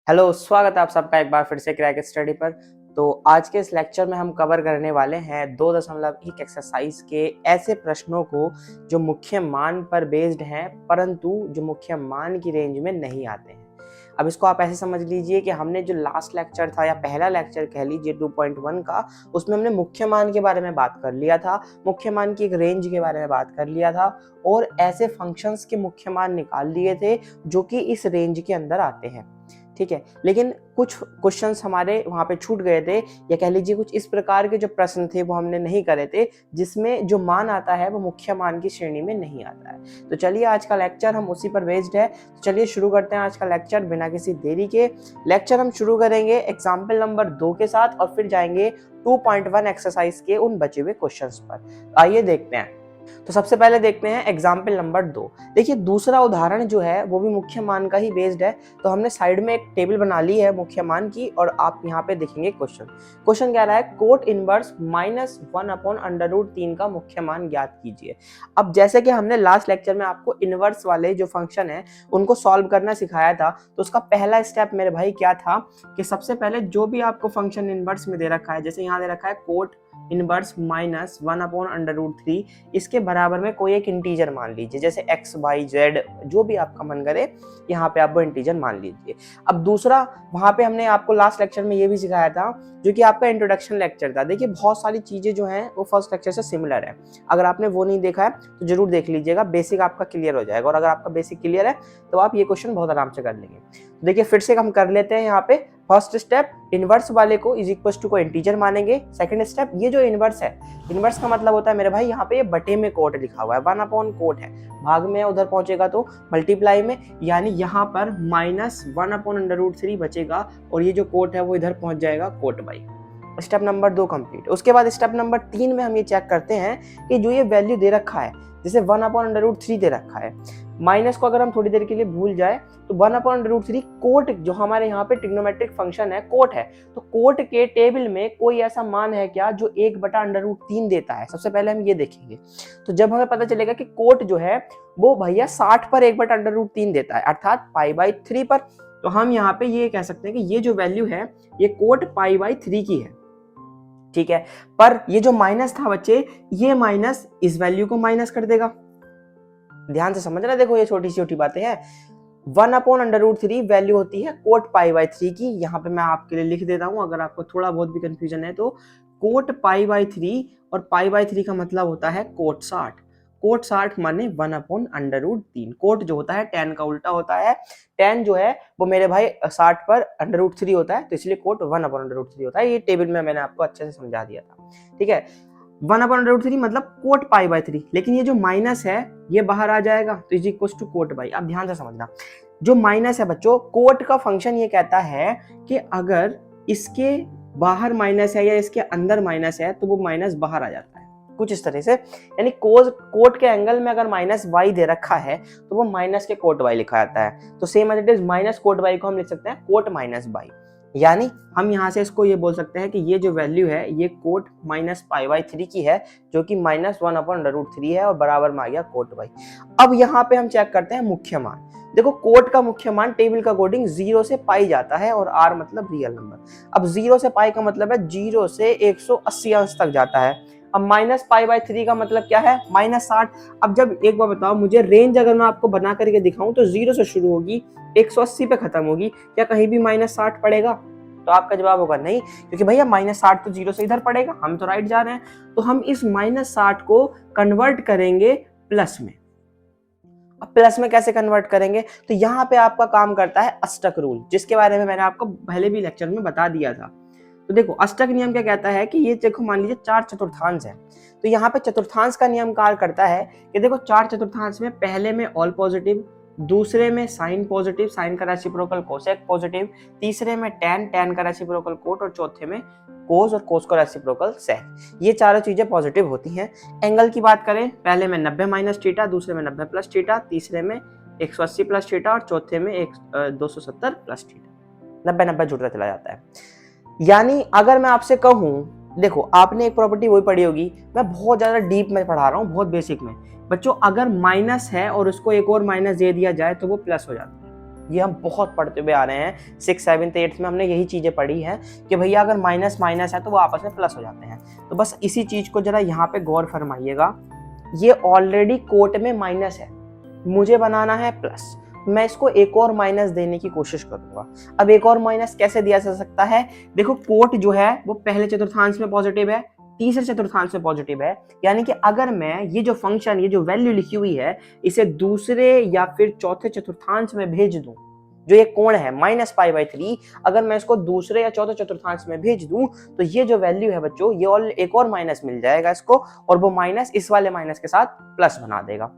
Hello, स्वागत है आप सबका एक बार फिर से क्रैक स्टडी पर। तो आज के इस लेक्चर में हम कवर करने वाले हैं 2.1 एक्सरसाइज के ऐसे प्रश्नों को जो मुख्य मान पर बेस्ड हैं परंतु जो मुख्य मान की रेंज में नहीं आते हैं। अब इसको आप ऐसे समझ लीजिए कि हमने जो लास्ट लेक्चर था या पहला लेक्चर कह लीजिए 2.1 का, उसमें हमने मुख्य मान के बारे में बात कर लिया था, मुख्य मान की एक रेंज के बारे में बात कर लिया था और ऐसे फंक्शंस के मुख्य मान निकाल लिए थे जो कि इस रेंज के अंदर आते हैं। ठीक है, लेकिन कुछ क्वेश्चंस हमारे वहाँ पे छूट गए थे या कह लीजिए कुछ इस प्रकार के जो प्रश्न थे वो हमने नहीं करे थे जिसमें जो मान आता है वो मुख्य मान की श्रेणी में नहीं आता है। तो चलिए आज का लेक्चर हम उसी पर बेस्ड है, तो चलिए शुरू करते हैं आज का लेक्चर बिना किसी देरी के। लेक्चर हम शुरू करेंगे एग्जाम्पल नंबर 2 के साथ और फिर जाएंगे 2.1 एक्सरसाइज के उन बचे हुए क्वेश्चंस पर। आइए देखते हैं। तो सबसे पहले देखते हैं एग्जाम्पल नंबर 2। देखिए दूसरा उदाहरण जो है वो भी मुख्य मान का ही बेस्ड है। तो हमने साइड में एक टेबल बना ली है मुख्य मान की और आप यहाँ पे देखेंगे क्वेश्चन कह रहा है कोट इनवर्स -1/√3 का मुख्य मान ज्ञात कीजिए। अब जैसे कि हमने लास्ट लेक्चर में आपको इनवर्स वाले जो फंक्शन है उनको सॉल्व करना सिखाया था, तो उसका पहला स्टेप मेरे भाई क्या था कि सबसे पहले जो भी आपको फंक्शन इनवर्स में दे रखा है, जैसे यहाँ दे रखा है कोट इनवर्स -1/√3, इसके बराबर में कोई एक इंटीजर मान लीजिए, जैसे x y z जो भी आपका मन करे यहाँ पे आप वो इंटीजर मान लीजिए। अब दूसरा, वहां पे हमने आपको लास्ट लेक्चर में ये भी सिखाया था जो कि आपका इंट्रोडक्शन लेक्चर था। देखिए बहुत सारी चीजें जो हैं वो फर्स्ट लेक्चर से सिमिलर है, अगर आपने वो नहीं देखा है तो जरूर देख लीजिएगा, बेसिक आपका क्लियर हो जाएगा। और अगर आपका बेसिक क्लियर है तो आप ये क्वेश्चन बहुत आराम से कर लेंगे। तो देखिए फिर से हम कर लेते हैं। यहाँ पे फर्स्ट स्टेप, इनवर्स वाले को इज इक्वल टू को इंटीजर मानेंगे। सेकंड स्टेप, ये जो इनवर्स है, इनवर्स का मतलब होता है मेरे भाई यहाँ पे ये बटे में कोट लिखा हुआ है, 1/कोट है, भाग में उधर पहुंचेगा तो मल्टीप्लाई में, यानी यहाँ पर -1/√3 बचेगा और ये जो कोट है वो इधर पहुंच जाएगा cot by. Step number 2 complete. उसके बाद स्टेप नंबर 3 में हम ये चेक करते हैं कि जो ये वैल्यू दे रखा है, जैसे 1/√3 दे रखा है, माइनस को अगर हम थोड़ी देर के लिए भूल जाए तो 1/√3 कोट जो हमारे यहाँ पे ट्रिग्नोमेट्रिक फंक्शन है कोट है, तो कोट के टेबल में कोई ऐसा मान है क्या जो 1/√3 देता है? सबसे पहले हम ये देखेंगे। तो जब हमें पता चलेगा कि कोट जो है वो भैया 60 पर 1/√3 देता है, अर्थात π/3 पर, तो हम यहाँ पे ये कह सकते हैं कि ये जो वैल्यू है ये कोट π/3 की है। ठीक है, पर ये जो माइनस था बच्चे, ये माइनस इस वैल्यू को माइनस कर देगा। ध्यान से समझना, देखो ये छोटी छोटी बातें हैं। 1/√3 वैल्यू होती है कोट π/3 की। यहाँ पे मैं आपके लिए लिख देता हूँ अगर आपको थोड़ा बहुत भी कंफ्यूजन है तो। कोट π/3 और π/3 का मतलब होता है कोट 60। कोट 60 माने 1/√3। कोट जो होता है tan का उल्टा होता है, tan जो है वो मेरे भाई 60 पर √3 होता है, तो इसलिए कोट 1/√3 होता है। ये टेबल में मैंने आपको अच्छे से समझा दिया था। ठीक है, 1/√3 मतलब कोट π/3, लेकिन ये जो माइनस है ये बाहर आ जाएगा तो is equal to cot by. अब ध्यान से समझना, जो माइनस है बच्चों, कोट का फंक्शन ये कहता है कि अगर इसके बाहर माइनस है या इसके अंदर माइनस है तो वो माइनस बाहर आ जाता है, कुछ इस तरह से। यानी कोट के एंगल में अगर -y दे रखा है तो वो माइनस के कोट y लिखा जाता है। तो same as it is minus cot y को हम लिख सकते हैं कोट -y, यानी हम यहाँ से इसको ये बोल सकते हैं कि ये जो वैल्यू है ये कोट -π/3 की है, जो कि -1/√3 है और बराबर में आ गया कोट y। अब यहाँ पे हम चेक करते हैं मुख्य मान। देखो कोट का मुख्य मान टेबल का अकॉर्डिंग 0 से पाई जाता है और r मतलब रियल नंबर। अब 0 से पाई का मतलब है 0 से 180 अंश तक जाता है। अब -π/3 का मतलब क्या है? -60। अब जब एक बार बताओ मुझे, रेंज अगर मैं आपको बना करके दिखाऊं तो 0 से शुरू होगी 180 पे खत्म होगी, क्या कहीं भी -60 पड़ेगा? तो आपका जवाब होगा नहीं, क्योंकि भैया -60 तो 0 से इधर पड़ेगा, हम तो राइट जा रहे हैं। तो हम इस -60 को कन्वर्ट करेंगे प्लस में। अब प्लस में कैसे कन्वर्ट करेंगे? तो यहाँ पे आपका काम करता है अष्टक रूल, जिसके बारे में मैंने आपको पहले भी लेक्चर में बता दिया था। तो देखो अष्टक नियम क्या कहता है कि ये देखो मान लीजिए 4 चतुर्थांश है, तो यहाँ पे चतुर्थांश का नियम कार्य करता है कि देखो 4 चतुर्थांश में पहले में ऑल पॉजिटिव, दूसरे में साइन पॉजिटिव, साइन का रेसिप्रोकल कोसेक पॉजिटिव, तीसरे में टैन, टैन का रेसिप्रोकल कोट और चौथे में कोस और कोस का रेसिप्रोकल सेक। ये चारों चीजें पॉजिटिव होती हैं। एंगल की बात करें, पहले में 90 माइनस थीटा, दूसरे में 90 प्लस थीटा, तीसरे में 180 प्लस थीटा और चौथे में 270 प्लस थीटा। 90-90 जुड़ता चला जाता है। यानी अगर मैं आपसे कहूं, देखो आपने एक प्रॉपर्टी वही पढ़ी होगी, मैं बहुत ज्यादा डीप में पढ़ा रहा हूँ, बहुत बेसिक में। बच्चों अगर माइनस है और उसको एक और माइनस दे दिया जाए तो वो प्लस हो जाता है। ये हम बहुत पढ़ते हुए आ रहे हैं, 6, 7, 8 में हमने यही चीजें पढ़ी हैं कि भैया अगर माइनस माइनस है तो वो आपस में प्लस हो जाते हैं। तो बस इसी चीज को जरा यहाँ पे गौर फरमाइएगा, ये ऑलरेडी कोट में माइनस है, मुझे बनाना है प्लस, मैं इसको एक और माइनस देने की कोशिश करूंगा। अब एक और माइनस कैसे दिया जा सकता है, देखो कोट जो है वो पहले चतुर्थांश में पॉजिटिव है, तीसरे चतुर्थांश में पॉजिटिव है, यानी कि अगर मैं ये जो फंक्शन, ये जो वैल्यू लिखी हुई है, इसे दूसरे या फिर चौथे चतुर्थांश में भेज दूं, जो ये कोण है -π/3, अगर मैं इसको दूसरे या चौथे चतुर्थांश में भेज दूं तो ये जो वैल्यू है बच्चों, ये और एक और माइनस मिल जाएगा इसको, और वो माइनस इस वाले माइनस के साथ प्लस बना देगा।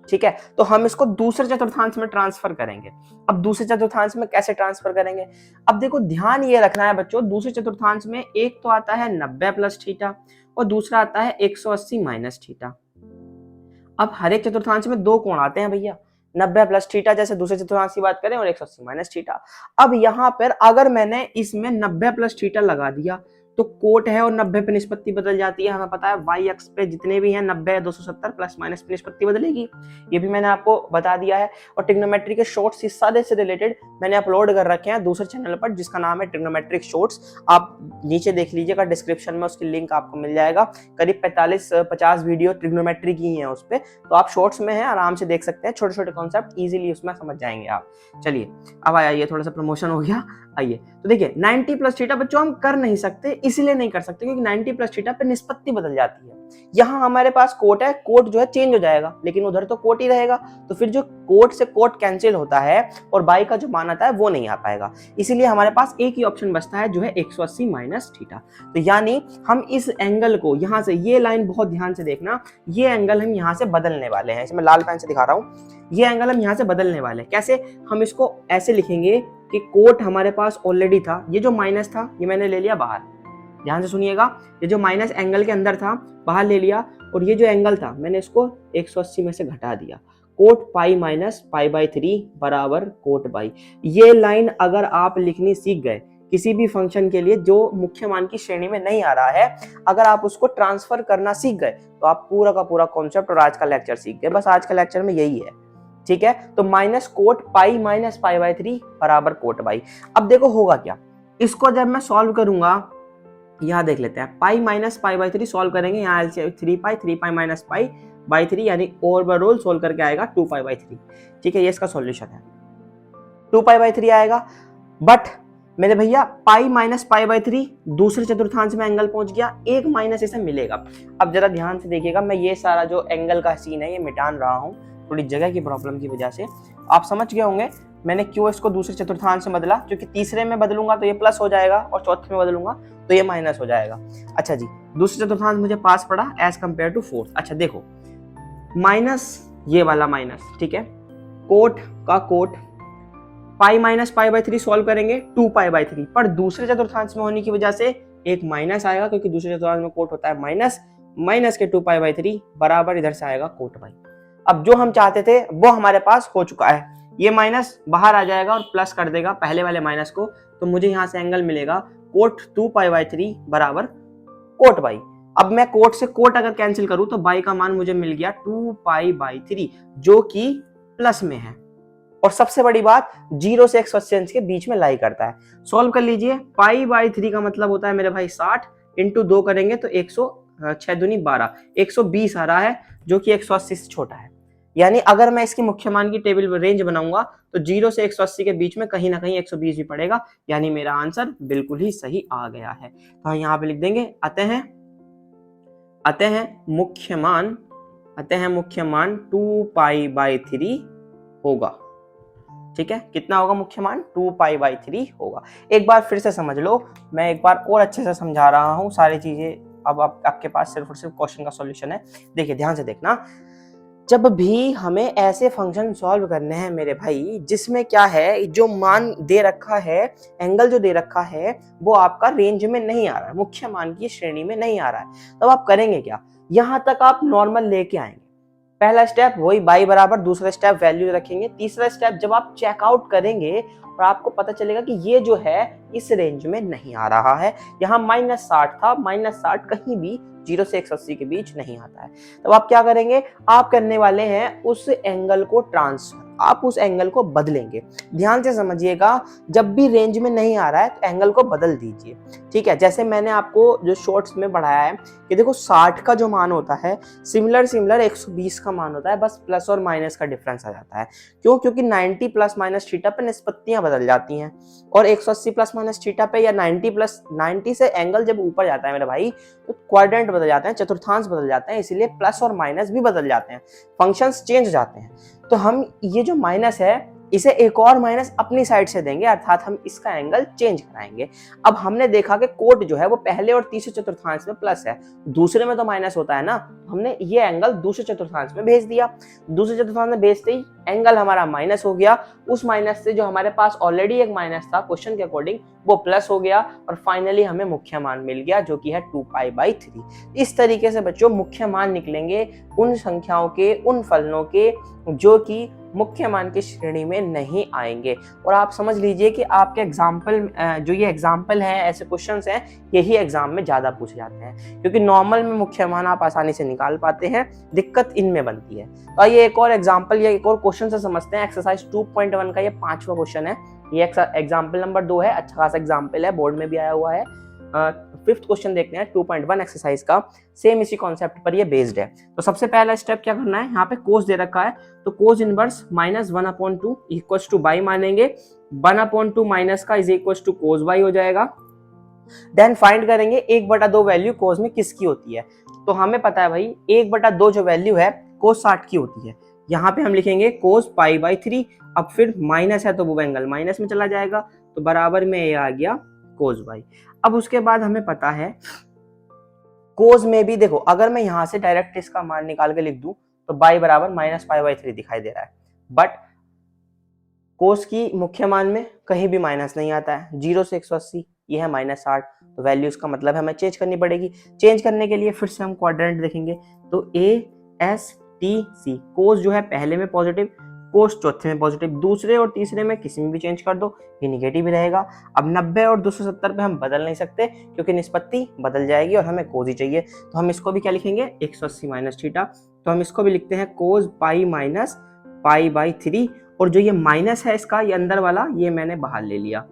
ठीक है, तो हम इसको दूसरे चतुर्थांश में ट्रांसफर करेंगे। अब दूसरे चतुर्थांश में कैसे ट्रांसफर करेंगे, अब देखो ध्यान ये रखना है बच्चों, दूसरे चतुर्थांश में एक तो आता है 90 प्लस थीटा और दूसरा आता है 180 माइनस थीटा। अब हर एक चतुर्थांश में दो कोण आते हैं भैया, 90 प्लस थीटा जैसे दूसरे चतुर्थांश की बात करें, और 180 माइनस थीटा। अब यहाँ पर अगर मैंने इसमें 90 प्लस थीटा लगा दिया तो कोट है और 90 पे निष्पत्ति बदल जाती है। हमें पता है वाई अक्ष पे जितने भी हैं 90 270 प्लस माइनस पे निष्पत्ति बदलेगी, ये भी मैंने आपको बता दिया है। और ट्रिग्नोमेट्री के शॉर्ट्स इस सारे से रिलेटेड मैंने अपलोड कर रखे हैं दूसरे चैनल पर, जिसका नाम है ट्रिग्नोमेट्रिक शॉर्ट्स। आप नीचे देख लीजिएगा, डिस्क्रिप्शन में उसकी लिंक आपको मिल जाएगा। करीब 45-50 वीडियो ट्रिग्नोमेट्री की है उस पर, तो आप शॉर्ट्स में है आराम से देख सकते हैं, छोटे छोटे कॉन्सेप्ट इजीली उसमें समझ जाएंगे आप। चलिए अब आइए, थोड़ा सा प्रमोशन हो गया। आइए तो देखिए 90 प्लस थीटा बच्चों हम कर नहीं सकते, इसलिए नहीं कर सकते क्योंकि 90 प्लस थीटा पे निष्पत्ति बदल जाती है। यहाँ हमारे पास कोट है, कोट जो है चेंज हो जाएगा, लेकिन उधर तो कोट ही रहेगा, तो फिर जो कोट से कोट कैंसिल होता है और बाई का जो मान आता है वो नहीं आ पाएगा। इसीलिए हमारे पास एक ही ऑप्शन बचता है जो है 180 माइनस थीटा। तो यानी हम इस एंगल को यहाँ से, ये लाइन बहुत ध्यान से देखना, ये एंगल हम यहाँ से बदलने वाले हैं, इसमें लाल पेन से दिखा रहा हूँ, ये एंगल हम यहाँ से बदलने वाले हैं। कैसे, हम इसको ऐसे लिखेंगे कि कोट हमारे पास ऑलरेडी था, ये जो माइनस था ये मैंने ले लिया बाहर, ध्यान से सुनिएगा, ये जो माइनस एंगल के अंदर था बाहर ले लिया, और ये जो एंगल था मैंने इसको 180 में से घटा दिया। कोट पाई माइनस π/3 बराबर कोट बाई। ये लाइन अगर आप लिखनी सीख गए किसी भी फंक्शन के लिए जो मुख्य मान की श्रेणी में नहीं आ रहा है, अगर आप उसको ट्रांसफर करना सीख गए तो आप पूरा का पूरा कॉन्सेप्ट और आज का लेक्चर सीख गए। बस आज का लेक्चर में यही है, ठीक है। तो माइनस कोट पाई माइनस π/3 बराबर कोट बाई। अब देखो होगा क्या, इसको जब मैं सॉल्व करूंगा, यहाँ देख लेते हैं, पाई माइनस π/3 सॉल्व करेंगे, यहाँ 3 पाई माइनस π/3 यानी ओवरऑल सॉल्व करके आएगा 2π/3। ठीक है, ये इसका सॉल्यूशन है, 2π/3 आएगा। बट मेरे भैया पाई माइनस π/3 दूसरे चतुर्थांश में एंगल पहुंच गया, एक माइनस इसे मिलेगा। अब जरा ध्यान से देखिएगा, मैं ये सारा जो एंगल का सीन है ये मिटान रहा हूँ थोड़ी जगह की प्रॉब्लम की वजह से। आप समझ गए होंगे मैंने क्यों इसको दूसरे चतुर्थांश में बदला, क्योंकि तीसरे में बदलूंगा तो ये प्लस हो जाएगा और चौथे में बदलूंगा तो ये माइनस हो जाएगा। अच्छा जी, दूसरे चतुर्थांश मुझे पास पड़ा एज कंपेयर टू फोर्थ। अच्छा देखो, माइनस ये वाला माइनस, ठीक है, कोट का कोट, पाई माइनस π/3 सॉल्व करेंगे 2π/3, पर दूसरे चतुर्थांश में होने की वजह से एक माइनस आएगा, क्योंकि दूसरे चतुर्थांश में कोट होता है माइनस, माइनस के 2π/3 बराबर इधर से आएगा कोट बाई। अब जो हम चाहते थे वो हमारे पास हो चुका है, ये माइनस बाहर आ जाएगा और प्लस कर देगा पहले वाले माइनस को, तो मुझे यहाँ से एंगल मिलेगा कोट 2π/3 बराबर कोट बाई। अब मैं कोट से कोट अगर कैंसिल करूं तो बाई का मान मुझे मिल गया 2π/3 जो कि प्लस में है, और सबसे बड़ी बात 0 से 180 अंश के बीच में लाई करता है। सॉल्व कर लीजिए, π/3 का मतलब होता है मेरे भाई 60, इंटू 2 करेंगे तो 106 दूनी 12, 120 आ रहा है, जो कि 180 से छोटा है। यानी अगर मैं इसकी मुख्य मान की टेबल रेंज बनाऊंगा तो 0 से 180 के बीच में कहीं ना कहीं 120 भी पड़ेगा, यानी मेरा आंसर बिल्कुल ही सही आ गया है। तो हम यहाँ पे लिख देंगे अतः मुख्य मान 2π/3 होगा। ठीक है, कितना होगा मुख्य मान, 2π/3 होगा। एक बार फिर से समझ लो, मैं एक बार और अच्छे से समझा रहा हूं सारी चीजें। अब आपके पास सिर्फ और सिर्फ क्वेश्चन का सॉल्यूशन है। देखिए ध्यान से देखना, जब भी हमें ऐसे फंक्शन सॉल्व करने हैं मेरे भाई जिसमें क्या है, जो मान दे रखा है, एंगल जो दे रखा है वो आपका रेंज में नहीं आ रहा है, मुख्य मान की श्रेणी में नहीं आ रहा है, तब आप करेंगे क्या, यहां तक आप नॉर्मल लेके आएंगे। पहला स्टेप वही बाई बराबर, दूसरा स्टेप वैल्यू रखेंगे, तीसरा स्टेप जब आप चेकआउट करेंगे और आपको पता चलेगा कि ये जो है इस रेंज में नहीं आ रहा है, यहाँ -60 था, -60 कहीं भी 0 से 180 के बीच नहीं आता है, तब आप क्या करेंगे, आप करने वाले हैं उस एंगल को ट्रांसफर। आप उस एंगल को बदलेंगे। ध्यान से समझिएगा, जब भी रेंज में नहीं आ रहा है तो एंगल को बदल दीजिए, ठीक है। जैसे मैंने आपको जो शॉर्ट्स में पढ़ाया है कि देखो 60 का जो मान होता है सिमिलर 120 का मान होता है, बस प्लस और माइनस का डिफरेंस आ जाता है। क्यों? क्योंकि 90 प्लस माइनस थीटा पे निष्पत्तियां बदल जाती हैं, और 180 प्लस माइनस थीटा पे या 90 प्लस 90 से एंगल जब ऊपर जाता है मेरे भाई तो क्वाड्रेंट बदल जाते हैं, चतुर्थांश बदल जाते हैं, इसीलिए प्लस और माइनस भी बदल जाते हैं, फंक्शंस चेंज हो जाते हैं। तो हम ये जो माइनस है इसे एक और माइनस अपनी साइड से देंगे, अर्थात हम इसका एंगल चेंज कराएंगे। अब हमने देखा कि कोट जो है वो पहले और तीसरे चतुर्थांश में प्लस है, दूसरे में तो माइनस होता है ना, हमने ये एंगल दूसरे चतुर्थांश में भेज दिया। दूसरे चतुर्थांश में भेजते ही एंगल हमारा माइनस हो गया, उस माइनस से जो हमारे पास ऑलरेडी एक माइनस था क्वेश्चन के अकॉर्डिंग वो प्लस हो गया, और फाइनली हमें मुख्य मान मिल गया जो कि है 2π/3। इस तरीके से बच्चों मुख्य मान निकलेंगे उन संख्याओं के, उन फलनों के जो कि मुख्य मान की श्रेणी में नहीं आएंगे। और आप समझ लीजिए कि आपके एग्जाम्पल जो ये एग्जाम्पल हैं, ऐसे क्वेश्चंस हैं, यही एग्जाम में ज्यादा पूछे जाते हैं, क्योंकि नॉर्मल में मुख्य मान आप आसानी से निकाल पाते हैं, दिक्कत इनमें बनती है। तो आइए एक और एग्जाम्पल या एक और क्वेश्चन से समझते हैं। एक्सरसाइज 2.1 का ये 5वां क्वेश्चन है, ये एग्जाम्पल नंबर 2 है, अच्छा खासा एग्जाम्पल है, बोर्ड में भी आया हुआ है। 5th क्वेश्चन देखते हैं 2.1 एक्सरसाइज का, सेम इसी कॉन्सेप्ट पर ये बेस्ड है। तो सबसे पहला स्टेप क्या करना है, यहाँ पे कोस दे रखा है, तो cos inverse -1/2 equals to by मानेंगे, 1/2 माइनस का is equals to cos by हो जाएगा। देन फाइंड करेंगे 1/2 वैल्यू कोस में किसकी होती है। तो हमें पता है भाई 1/2 जो वैल्यू है कोस 60 की होती है, यहाँ पे हम लिखेंगे कोस π/3। अब फिर माइनस है तो वो एंगल माइनस में चला जाएगा, तो बराबर में ये आ गया कोस बाई। अब उसके बाद हमें पता है कोस में भी देखो, अगर मैं यहाँ से डायरेक्ट इसका मान निकाल के लिख दूं तो बाई बराबर -π/3 दिखाई दे रहा है, बट कोस की मुख्य मान में कहीं भी माइनस नहीं आता है, 0 से 180 ये है -60, तो वैल्यूज का मतलब हमें चेंज करनी पड़ेगी। चेंज करने के लिए फिर से हम क्वाड्रेंट देखेंगे, तो ASTC कोस जो है पहले में पॉजिटिव, कोस चौथे में पॉजिटिव, दूसरे और तीसरे में किसी में भी चेंज कर दो ये निगेटिव ही रहेगा। अब 90 और 270 पे हम बदल नहीं सकते क्योंकि निष्पत्ति बदल जाएगी और हमें कोस ही चाहिए, तो हम इसको भी क्या लिखेंगे 180 माइनस थीटा, तो हम इसको भी लिखते हैं कोस पाई माइनस π/3, और जो ये माइनस है इसका ये अंदर वाला ये मैंने बाहर ले लिया,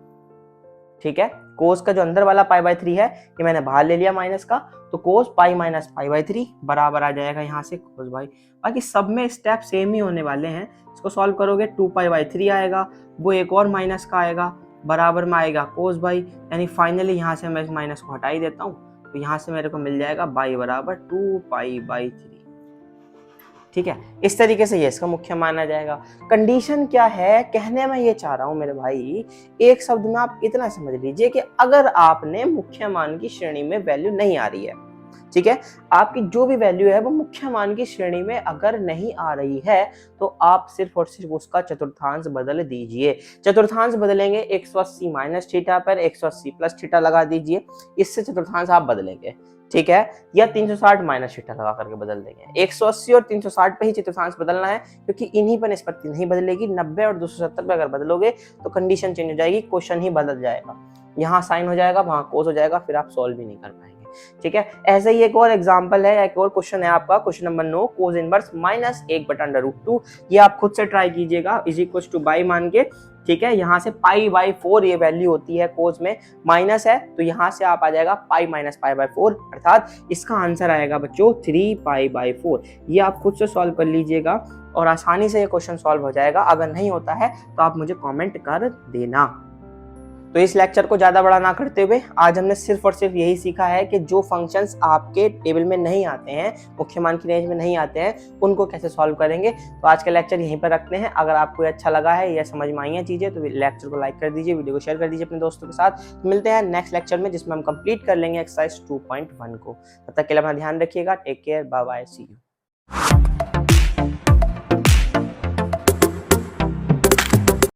ठीक है। कोस का जो अंदर वाला π/3 है ये मैंने बाहर ले लिया माइनस का, तो कोस पाई माइनस π/3 बराबर आ जाएगा यहाँ से कोस बाई। बाकी सब में स्टेप सेम ही होने वाले हैं, इसको सॉल्व करोगे 2π/3 आएगा, वो एक और माइनस का आएगा, बराबर में आएगा कोस बाई, यानी फाइनली यहाँ से मैं इस माइनस को हटा ही देता हूँ, तो यहाँ से मेरे को मिल जाएगा बाई बराबर 2π/3, ठीक है। इस तरीके से ये इसका मुख्य माना जाएगा। कंडीशन क्या है, कहने में ये चाह रहा हूं मेरे भाई, एक शब्द में आप इतना समझ लीजिए कि अगर आपने मुख्य मान की श्रेणी में वैल्यू नहीं आ रही है, ठीक है, आपकी जो भी वैल्यू है वो मुख्य मान की श्रेणी में अगर नहीं आ रही है तो आप सिर्फ और सिर्फ उसका चतुर्थांश बदल दीजिए। चतुर्थांश बदलेंगे 180 माइनस थीटा पर 180 प्लस थीटा लगा दीजिए, इससे चतुर्थांश आप बदलेंगे, ठीक है, या 360 माइनस थीटा लगा करके बदल देंगे। 180 और 360 पे ही चतुर्थांश बदलना है क्योंकि इन्हीं पर निष्पत्ति नहीं बदलेगी। 90 और 270 पे अगर बदलोगे तो कंडीशन चेंज हो जाएगी, क्वेश्चन ही बदल जाएगा, यहाँ साइन हो जाएगा वहां कोस हो जाएगा, फिर आप सॉल्व भी नहीं कर पाएंगे, ठीक है। ऐसे ही एक और एग्जांपल है, एक और क्वेश्चन है आपका, क्वेश्चन नंबर 9, कोस इनवर्स -1/√2, ये आप खुद से ट्राई कीजिएगा, इज इक्वल टू बाई मान के, ठीक है। यहाँ से π/4 ये वैल्यू होती है, कोस में माइनस है तो यहाँ से आप आ जाएगा पाई माइनस π/4, अर्थात इसका आंसर आएगा बच्चों 3π/4। ये आप खुद से सॉल्व कर लीजिएगा और आसानी से ये क्वेश्चन सॉल्व हो जाएगा। अगर नहीं होता है तो आप मुझे कमेंट कर देना। तो इस लेक्चर को ज़्यादा बड़ा ना करते हुए आज हमने सिर्फ और सिर्फ यही सीखा है कि जो फंक्शंस आपके टेबल में नहीं आते हैं, मुख्य मान की रेंज में नहीं आते हैं, उनको कैसे सॉल्व करेंगे। तो आज का लेक्चर यहीं पर रखते हैं। अगर आपको अच्छा लगा है या समझ में आई हैं चीज़ें तो लेक्चर को लाइक कर दीजिए, वीडियो को शेयर कर दीजिए अपने दोस्तों के साथ। तो मिलते हैं नेक्स्ट लेक्चर में जिसमें हम कंप्लीट कर लेंगे एक्सरसाइज 2.1 को। तब तक के लिए अपना ध्यान रखिएगा। Take care, bye bye, see you.